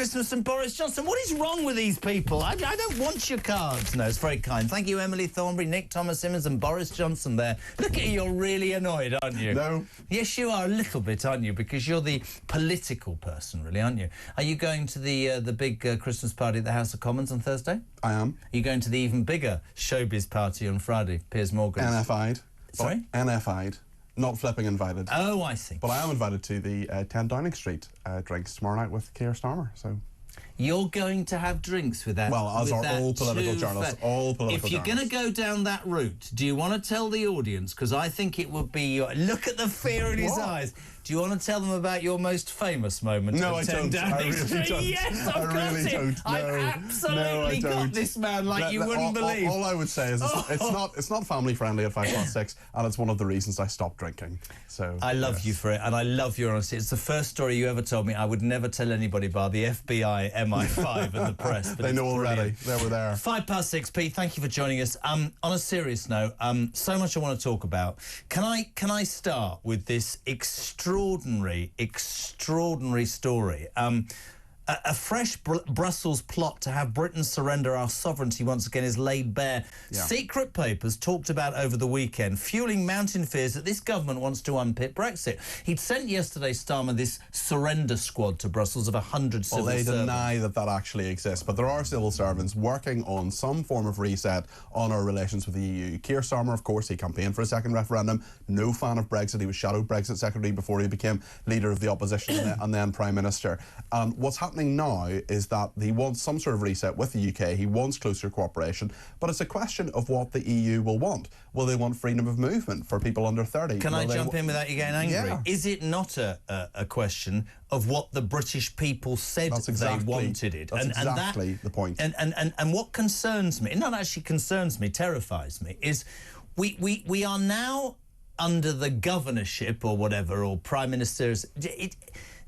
Christmas and Boris Johnson. What is wrong with these people? I don't want your cards. No, it's very kind. Thank you, Emily Thornberry, Nick Thomas-Simmons and Boris Johnson there. Look at you, you're really annoyed, aren't you? No. Yes, you are a little bit, aren't you? Because you're the political person, really, aren't you? Are you going to the big Christmas party at the House of Commons on Thursday? I am. Are you going to the even bigger showbiz party on Friday, Piers Morgan? NFI'd. Sorry? NFI'd. Not flipping invited. Oh, I see. But I am invited to the 10 Downing Street drinks tomorrow night with Keir Starmer, so... You're going to have drinks with that. Well, as are all political journalists. All political If you're going to go down that route, do you want to tell the audience? Because I think it would be your... Look at the fear in his eyes. Do you want to tell them about your most famous moment? No, I don't. I really don't. Yes, I've got really it. don't. I've absolutely got this man like you wouldn't believe. All I would say is it's not family friendly at 6:05, and it's one of the reasons I stopped drinking. So I love you for it, and I love your honesty. It's the first story you ever told me. I would never tell anybody bar the FBI, MI5, and the press. But they know already. Brilliant. They were there. 6:05, Pete. Thank you for joining us. On a serious note, so much I want to talk about. Can I start with this extraordinary story? A fresh Brussels plot to have Britain surrender our sovereignty once again is laid bare. Yeah. Secret papers talked about over the weekend, fueling mounting fears that this government wants to unpick Brexit. He'd sent yesterday, Starmer, this surrender squad to Brussels of 100 civil servants. Well, they deny that actually exists, but there are civil servants working on some form of reset on our relations with the EU. Keir Starmer, of course, he campaigned for a second referendum. No fan of Brexit. He was shadow Brexit secretary before he became leader of the opposition and then Prime Minister. And what's happening now is that he wants some sort of reset with the UK. He wants closer cooperation, but it's a question of what the EU will want. Will they want freedom of movement for people under 30? Can I jump in without you getting angry? Yeah. Is it not a question of what the British people said they wanted it? That's exactly the point. And what concerns me, not actually concerns me, terrifies me, is we are now under the governorship or whatever, or Prime Minister's...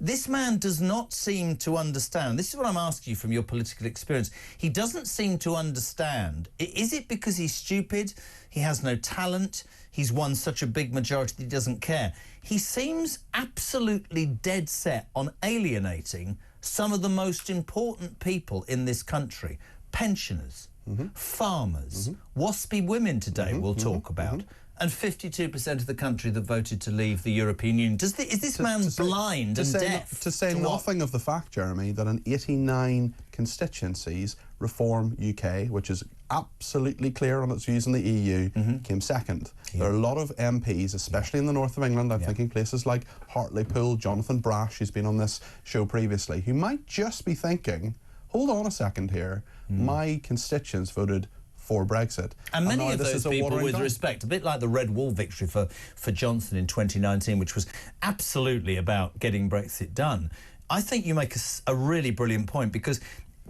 This man does not seem to understand. This is what I'm asking you from your political experience. He doesn't seem to understand. Is it because he's stupid? He has no talent? He's won such a big majority that he doesn't care? He seems absolutely dead set on alienating some of the most important people in this country. Pensioners, farmers, WASPI women today we'll talk about. And 52% of the country that voted to leave the European Union. Is this man blind and deaf? To say nothing of the fact, Jeremy, that in 89 constituencies, Reform UK, which is absolutely clear on its views in the EU, came second. Yeah. There are a lot of MPs, especially in the north of England, I'm thinking places like Hartlepool, Jonathan Brash, who's been on this show previously, who might just be thinking, hold on a second here, my constituents voted for Brexit. And many of those people, with respect, a bit like the Red Wall victory for Johnson in 2019, which was absolutely about getting Brexit done. I think you make a really brilliant point, because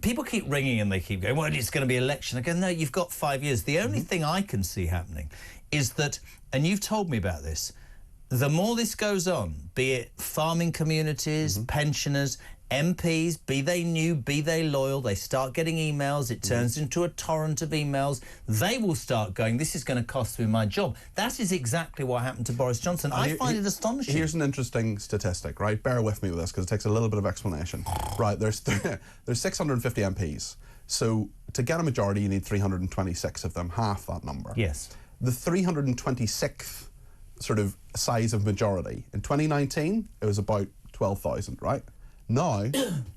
people keep ringing and they keep going, well, it's going to be election. I go, no, you've got 5 years. The only thing I can see happening is that, and you've told me about this, the more this goes on, be it farming communities, pensioners, MPs, be they new, be they loyal, they start getting emails, it turns into a torrent of emails, they will start going, this is going to cost me my job. That is exactly what happened to Boris Johnson. I find it astonishing. Here's an interesting statistic, right? Bear with me with this, because it takes a little bit of explanation. Right, there's 650 MPs. So to get a majority, you need 326 of them, half that number. Yes. The 326th sort of size of majority, in 2019, it was about 12,000, right? Now,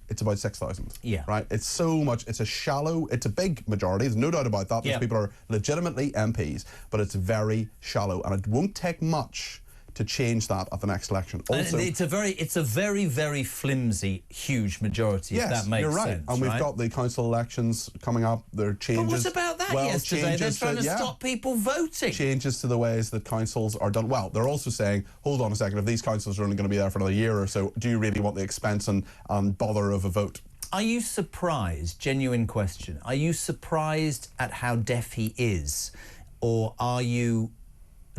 it's about 6,000. Yeah. Right? It's so much, it's a big majority, there's no doubt about that. Those people are legitimately MPs, but it's very shallow, and it won't take much to change that at the next election. Also, it's a very, very flimsy, huge majority, if that makes you're right. sense. And we've got the council elections coming up. There are changes. But what about that yesterday? They're trying to stop people voting. Changes to the ways that councils are done. Well, they're also saying, hold on a second, if these councils are only going to be there for another year or so, do you really want the expense and bother of a vote? Are you surprised, genuine question, are you surprised at how deaf he is? Or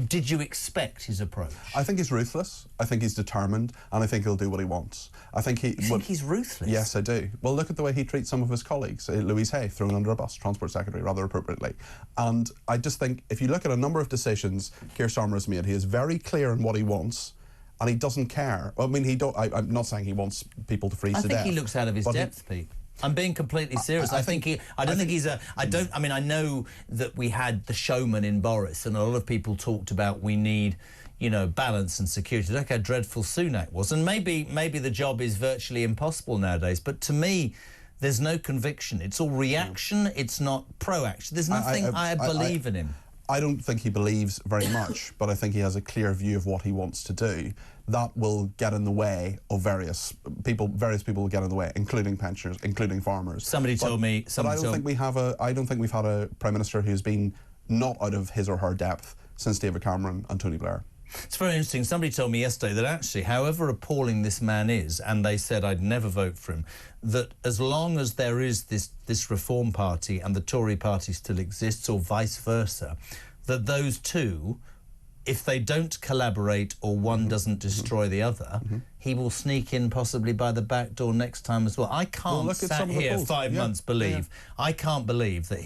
did you expect his approach? I think he's ruthless. I think he's determined, and I think he'll do what he wants. You think he's ruthless? Yes, I do. Well, look at the way he treats some of his colleagues. Louise Hay, thrown under a bus, Transport Secretary, rather appropriately. And I just think, if you look at a number of decisions Keir Starmer has made, he is very clear on what he wants, and he doesn't care. I mean, I'm not saying he wants people to freeze to death. I think he looks out of his depth, Pete. I'm being completely serious. I know that we had the showman in Boris, and a lot of people talked about we need, balance and security. Look how dreadful Sunak was. And maybe the job is virtually impossible nowadays. But to me, there's no conviction. It's all reaction. It's not proaction. There's nothing I believe in him. I don't think he believes very much, but I think he has a clear view of what he wants to do. That will get in the way of various people will get in the way, including pensioners, including farmers. Somebody told me... I don't think we've had a Prime Minister who's been not out of his or her depth since David Cameron and Tony Blair. It's very interesting. Somebody told me yesterday that actually, however appalling this man is, and they said I'd never vote for him, that as long as there is this Reform Party and the Tory Party still exists, or vice versa, that those two, if they don't collaborate or one doesn't destroy the other, he will sneak in possibly by the back door next time as well. I can't sat here 5 months believe. I can't believe that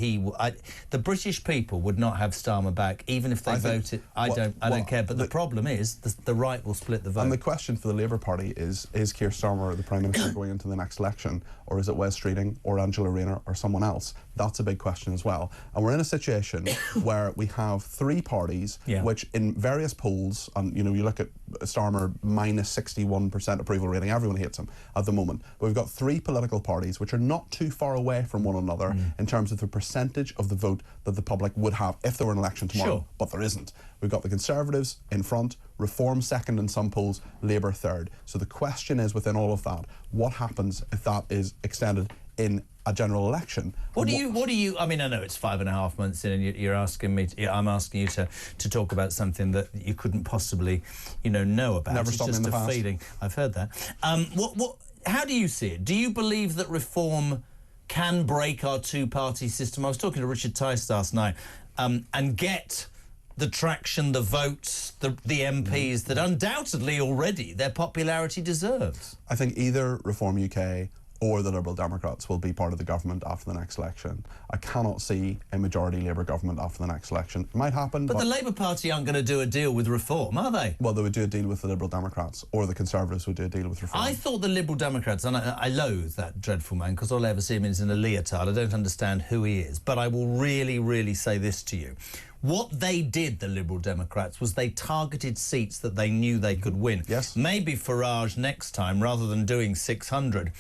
the British people would not have Starmer back, even if they voted. I don't care. But the problem is the right will split the vote. And the question for the Labour Party is Keir Starmer the Prime Minister going into the next election, or is it Wes Streeting or Angela Rayner or someone else? That's a big question as well. And we're in a situation where we have three parties, which in various polls, and you look at Starmer minus 61% approval rating, everyone hates him at the moment. But we've got three political parties which are not too far away from one another in terms of the percentage of the vote that the public would have if there were an election tomorrow, but there isn't. We've got the Conservatives in front, Reform second in some polls, Labour third. So the question is, within all of that, what happens if that is extended in a general election? What do you? I mean, I know it's 5.5 months in, and you're asking me. I'm asking you to talk about something that you couldn't possibly, know about. Never stopped me in the past. It's just a feeling. I've heard that. How do you see it? Do you believe that Reform can break our two-party system? I was talking to Richard Tice last night, and get the traction, the votes, the MPs that undoubtedly already their popularity deserves. I think either Reform UK or the Liberal Democrats will be part of the government after the next election. I cannot see a majority Labour government after the next election. It might happen, but the Labour Party aren't going to do a deal with Reform, are they? Well, they would do a deal with the Liberal Democrats, or the Conservatives would do a deal with Reform. I thought the Liberal Democrats, and I loathe that dreadful man, because all I ever see him is in a leotard. I don't understand who he is. But I will really, really say this to you. What they did, the Liberal Democrats, was they targeted seats that they knew they could win. Yes. Maybe Farage next time, rather than doing 600,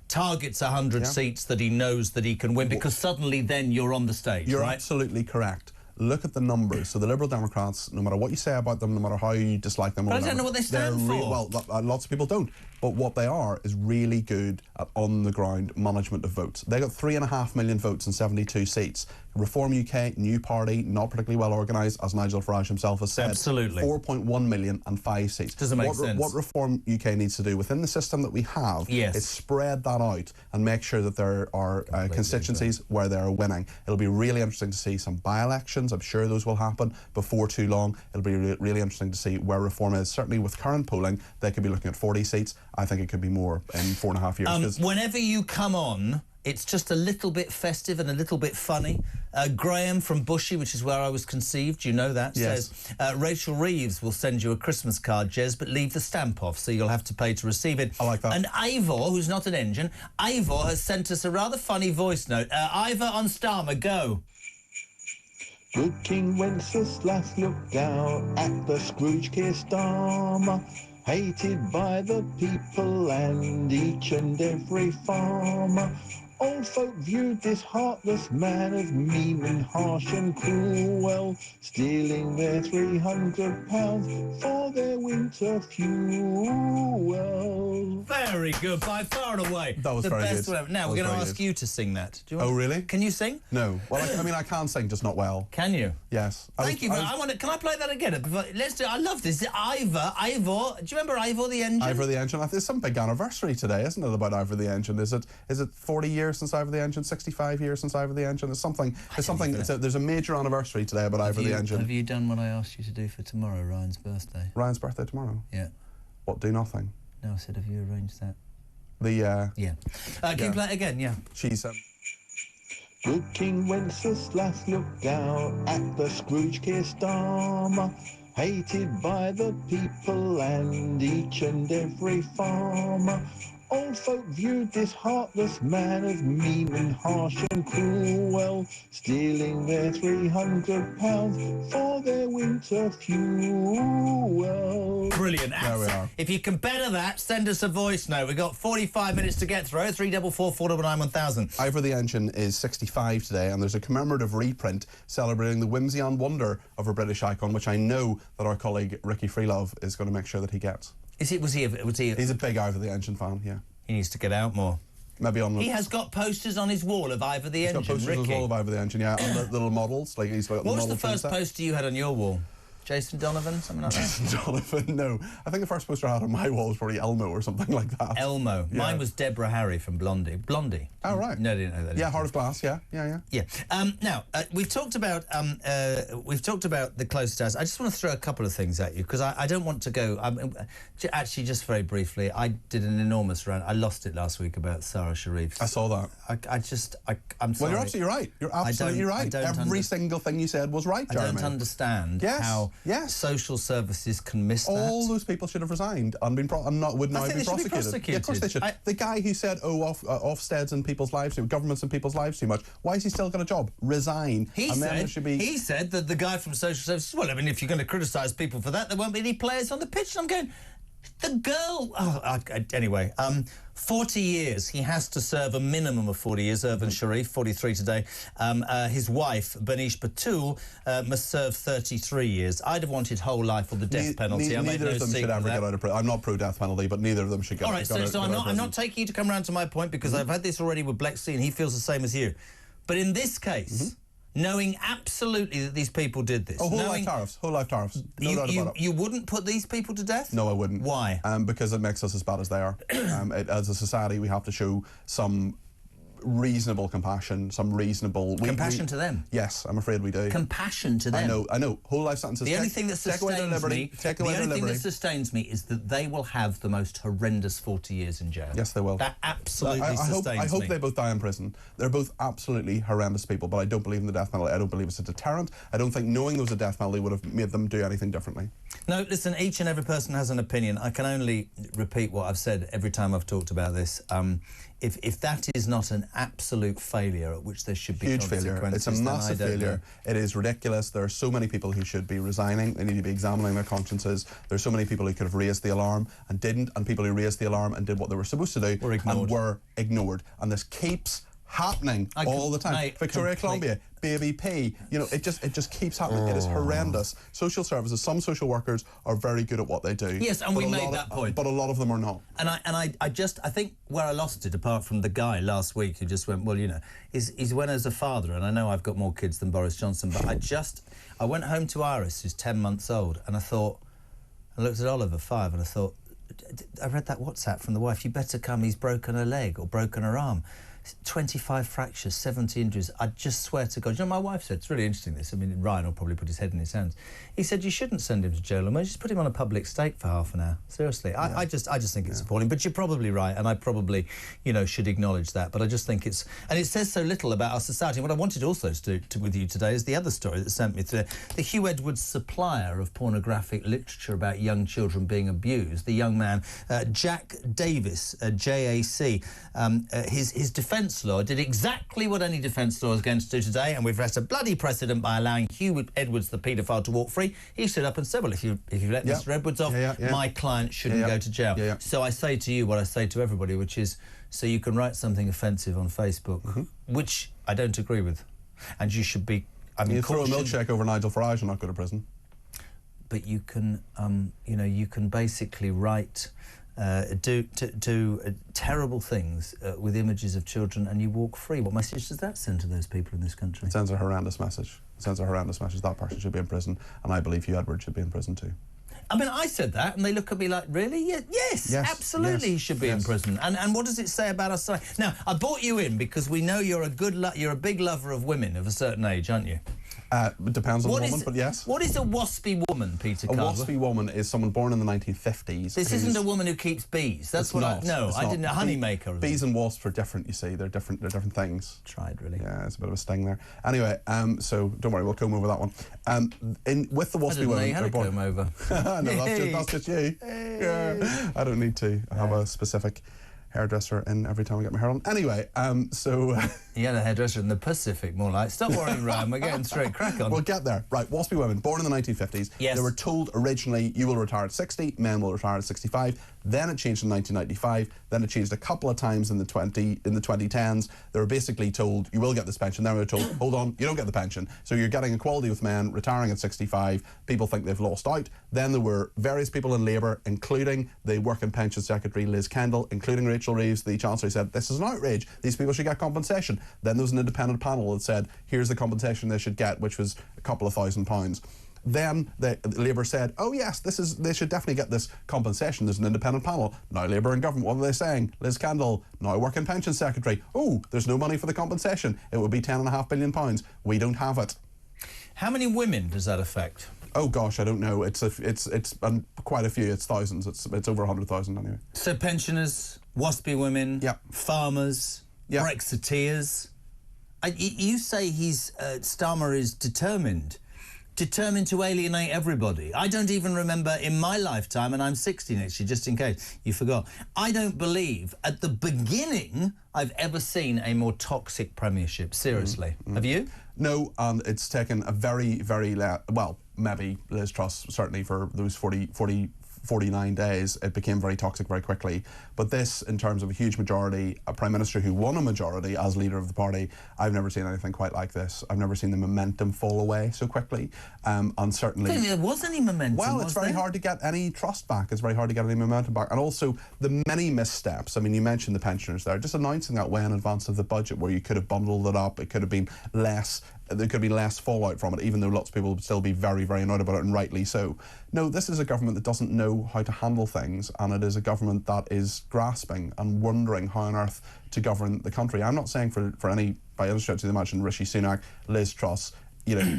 targets 100 seats that he knows that he can win, because suddenly then you're on the stage, You're right? absolutely correct. Look at the numbers. So the Liberal Democrats, no matter what you say about them, no matter how you dislike them, but I don't know what they stand for. Well, lots of people don't. But what they are is really good at on-the-ground management of votes. They got 3.5 million votes and 72 seats. Reform UK, new party, not particularly well organised, as Nigel Farage himself has said. Absolutely. 4.1 million and 5 seats. Doesn't make sense. What Reform UK needs to do within the system that we have is spread that out and make sure that there are constituencies where they're winning. It'll be really interesting to see some by-elections. I'm sure those will happen before too long. It'll be really interesting to see where Reform is. Certainly with current polling, they could be looking at 40 seats. I think it could be more in 4.5 years. Whenever you come on, it's just a little bit festive and a little bit funny. Graham from Bushy, which is where I was conceived, you know that, says, Rachel Reeves will send you a Christmas card, Jez, but leave the stamp off, so you'll have to pay to receive it. I like that. And Ivor, who's not an engine, Ivor has sent us a rather funny voice note. Ivor on Starmer, go. Good King Wenceslas looked down at the Scrooge Keir Starmer, hated by the people and each and every farmer. Old folk viewed this heartless man as mean and harsh and cruel, stealing their £300 for their winter fuel. Very good, by far and away. That was the very best good. one ever. Now, we're going to ask you to sing that. Do you want really? Can you sing? No. Well, I mean, I can sing, just not well. Can you? Yes. Thank you. Can I play that again? Let's do it. I love this. Ivor. Do you remember Ivor the Engine? Ivor the Engine. There's some big anniversary today, isn't it, about Ivor the Engine? Is it 40 years since Ivor the Engine? 65 years since Ivor the Engine? There's a major anniversary today about Ivor the Engine. Have you done what I asked you to do for tomorrow, Ryan's birthday? Ryan's birthday tomorrow? Yeah. What, do nothing? No, I said, have you arranged that? Yeah. Can you play it again? Yeah. She's... Good King Wenceslas looked down at the Scrooge Keir Starmer, hated by the people and each and every farmer. Old folk viewed this heartless man as mean and harsh and cruel, stealing their £300 for their winter fuel. Brilliant. There we are. If you can better that, send us a voice note. We've got 45 minutes to get through. 344 499 1000. Ivor the Engine is 65 today, and there's a commemorative reprint celebrating the whimsy and wonder of a British icon, which I know that our colleague Ricky Freelove is going to make sure that he gets. Was he? He's a big Ivor the Engine fan, yeah. He needs to get out more. Maybe on. He has got posters on his wall of Ivor the Engine. He's got posters Ricky. on his wall of Ivor the Engine, yeah, and the little models. Like he's got What the was the model first set. poster you had on your wall? Jason Donovan, something like that? Jason Donovan, no. I think the first poster I had on my wall was probably Elmo or something like that. Elmo. Yeah. Mine was Deborah Harry from Blondie. Blondie. Oh, right. No, I didn't know that. Yeah, Heart of Glass, yeah. Yeah. Now, we've talked about the closed house. I just want to throw a couple of things at you because I don't want to go. Actually, just very briefly, I did an enormous rant. I lost it last week about Sara Sharif. I saw that. I'm sorry. Well, you're absolutely right. You're absolutely right. Every single thing you said was right, Jeremy. I don't understand how social services can miss that. All those people should have resigned and been would now be prosecuted. Yeah, of course they should. The guy who said, Ofsteds in people's lives, governments in people's lives too much, why has he still got a job? Resign. He said that the guy from social services, well, I mean, if you're going to criticise people for that, there won't be any players on the pitch. And I'm going, the girl... anyway, 40 years. He has to serve a minimum of 40 years. Irvin Sharif, 43 today. His wife, Banish Batul, must serve 33 years. I'd have wanted whole life or the death penalty. Neither of them should ever get out of prison. I'm not pro-death penalty, but neither of them should get out of prison. All right, so I'm not taking you to come round to my point because I've had this already with Blexley and he feels the same as you. But in this case... knowing absolutely that these people did this. Whole life tariffs. No doubt about it. You wouldn't put these people to death? No, I wouldn't. Why? Because it makes us as bad as they are. As a society, we have to show some reasonable compassion, some reasonable... Compassion to them? Yes, I'm afraid we do. Compassion to them? I know. Whole life sentences... The only thing that sustains me is that they will have the most horrendous 40 years in jail. Yes, they will. That absolutely sustains me. I hope they both die in prison. They're both absolutely horrendous people, but I don't believe in the death penalty. I don't believe it's a deterrent. I don't think knowing there was a death penalty would have made them do anything differently. No, listen, each and every person has an opinion. I can only repeat what I've said every time I've talked about this. If that is not an absolute failure at which there should be huge failure, it's a massive failure. It is ridiculous. There are so many people who should be resigning. They need to be examining their consciences. There's so many people who could have raised the alarm and didn't, and people who raised the alarm and did what they were supposed to do and were ignored. And this keeps happening all the time. Victoria Columbia, Baby P, it just keeps happening. It is horrendous. Social services, some social workers are very good at what they do. Yes, and we made that point. But a lot of them are not. And I think where I lost it, apart from the guy last week who just went, well, is when as a father, and I know I've got more kids than Boris Johnson, but I went home to Iris, who's 10 months old, and I looked at Oliver, 5, and I thought, I read that WhatsApp from the wife, you better come, he's broken her leg or broken her arm. 25 fractures, 70 injuries. I just swear to God. My wife said, it's really interesting this. I mean, Ryan will probably put his head in his hands. He said, you shouldn't send him to jail. Just put him on a public stake for half an hour. Seriously. Yeah. I just think it's appalling. But you're probably right, and I probably, should acknowledge that. But I just think it's... And it says so little about our society. And what I wanted also to do with you today is the other story that sent me to the Hugh Edwards supplier of pornographic literature about young children being abused. The young man, Jack Davis, JAC, his defence lawyer did exactly what any defence lawyer is going to do today, and we've set a bloody precedent by allowing Hugh Edwards, the paedophile, to walk free. He stood up and said, well, if you let Mr Edwards off, my client shouldn't go to jail. So I say to you what I say to everybody, which is, so you can write something offensive on Facebook, which I don't agree with, and you should be... you throw a milkshake over Nigel Farage and not go to prison. But you can, you can basically write... do terrible things with images of children, and you walk free. What message does that send to those people in this country? It sends a horrendous message. That person should be in prison, and I believe Hugh Edwards should be in prison too. I mean, I said that, and they look at me like, really? Yes, absolutely, he should be in prison. And what does it say about us? Now, I brought you in because we know you're a big lover of women of a certain age, aren't you? Depends on the woman, but yes. What is a WASPI woman, Peter A Cardwell? WASPI woman is someone born in the 1950s. This isn't a woman who keeps bees. That's what I didn't. A honeymaker. Bees and wasps are different, you see. They're different things. Tried, really. Yeah, it's a bit of a sting there. Anyway, so don't worry, we'll comb over that one. With the WASPI women... I had a comb over. No, that's just you. Hey. Yeah. I don't need to have a specific hairdresser in every time I get my hair on. Anyway, so... You had a hairdresser in the Pacific, more like. Stop worrying, Ryan. We're getting straight crack on. We'll get there. Right, WASPI women, born in the 1950s. Yes. They were told originally, you will retire at 60, men will retire at 65. Then it changed in 1995. Then it changed a couple of times in the 2010s. They were basically told, you will get this pension. Then they were told, hold on, you don't get the pension. So you're getting equality with men, retiring at 65. People think they've lost out. Then there were various people in Labour, including the Work and Pension Secretary, Liz Kendall, including Rachel Reeves, the Chancellor, said, this is an outrage. These people should get compensation. Then there was an independent panel that said, here's the compensation they should get, which was a couple of £1,000s. Then Labour said, oh yes, they should definitely get this compensation. There's an independent panel. Now Labour and government, what are they saying? Liz Kendall, now Work and Pension Secretary. Oh, there's no money for the compensation. It would be £10.5 billion. We don't have it. How many women does that affect? Oh gosh, I don't know. It's quite a few. It's thousands. It's over 100,000 anyway. So pensioners, WASPI women, yep. farmers, yep. Brexiteers. You say Starmer is determined to alienate everybody. I don't even remember in my lifetime, and I'm 60 next year, just in case you forgot, I don't believe at the beginning I've ever seen a more toxic premiership, seriously. Have you? No, and it's taken a very, very, well, maybe Liz Truss, certainly for those 49 days, it became very toxic very quickly. But this, in terms of a huge majority, a Prime Minister who won a majority as leader of the party, I've never seen anything quite like this. I've never seen the momentum fall away so quickly. And certainly... I don't think there was any momentum, well, it's very hard to get any trust back. It's very hard to get any momentum back. And also, the many missteps. I mean, you mentioned the pensioners there. Just announcing that way in advance of the budget, where you could have bundled it up. It could have been less... There could be less fallout from it, even though lots of people would still be very, very annoyed about it, and rightly so. No, this is a government that doesn't know how to handle things, and it is a government that is grasping and wondering how on earth to govern the country. I'm not saying for any, by any stretch of the imagination, Rishi Sunak, Liz Truss,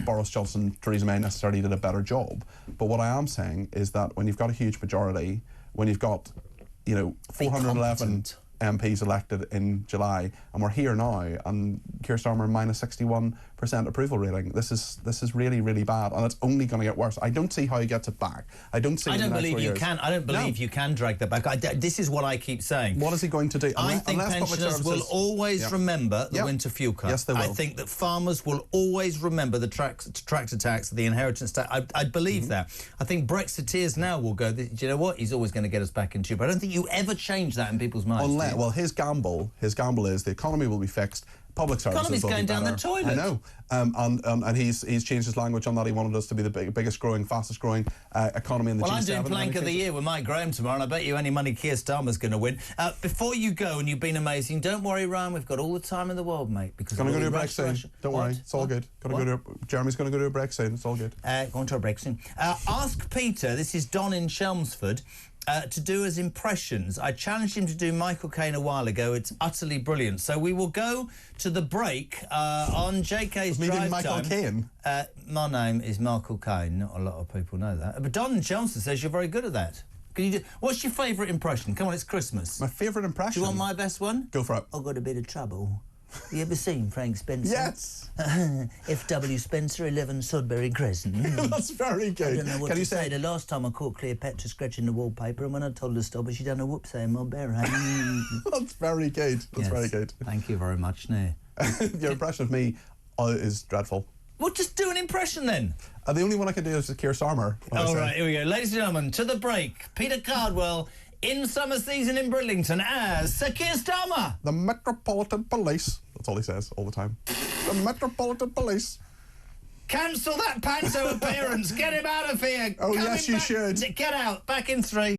Boris Johnson, Theresa May necessarily did a better job. But what I am saying is that when you've got a huge majority, when you've got, 411... MPs elected in July, and we're here now, and Keir Starmer minus 61% approval rating. This is really, really bad, and it's only going to get worse. I don't see how he gets it back. I don't believe you can. I don't believe you can drag that back. This is what I keep saying. What is he going to do? I think pensioners will always remember the winter fuel cut. Yes, they will. I think that farmers will always remember the tractor tax, the inheritance tax. I believe that. I think Brexiteers now will go, do you know what? He's always going to get us back in tube. I don't think you ever change that in people's minds. Well, his gamble is the economy will be fixed. Public services will be better. Economy's going down the toilet. I know. And he's changed his language on that. He wanted us to be the biggest growing, fastest growing economy in the G7. Well, I'm doing Plank of the Year with Mike Graham tomorrow, and I bet you any money Keir Starmer's going to win. Before you go, and you've been amazing, don't worry, Ryan, we've got all the time in the world, mate. Because going to go to a break soon. Don't worry, it's all good. Jeremy's going to go to a break soon. It's all good. Going to a break soon. Ask Peter, this is Don in Chelmsford, to do as impressions. I challenged him to do Michael Caine a while ago. It's utterly brilliant. So we will go to the break on JK's Drive Michael Time. Caine? My name is Michael Caine. Not a lot of people know that. But Don in Chelmsford says you're very good at that. Can you do? What's your favourite impression? Come on, it's Christmas. My favourite impression? Do you want my best one? Go for it. I've got a bit of trouble. You ever seen Frank Spencer? Yes. F.W. Spencer, 11 Sodbury Crescent. That's very good. I don't know what to say. The last time I caught Cleopatra scratching the wallpaper, and when I told her to stop, she done a whoopsie in my bare hand. That's very good. That's very good. Thank you very much, Nay. Your impression of me is dreadful. Well, just do an impression then. The only one I can do is Keir Starmer. All right, here we go. Ladies and gentlemen, to the break. Peter Cardwell in summer season in Bridlington as Sir Keir Starmer. The Metropolitan Police. That's all he says all the time. The Metropolitan Police. Cancel that panto appearance. Get him out of here. Oh, yes, you should. Get out. Back in 3.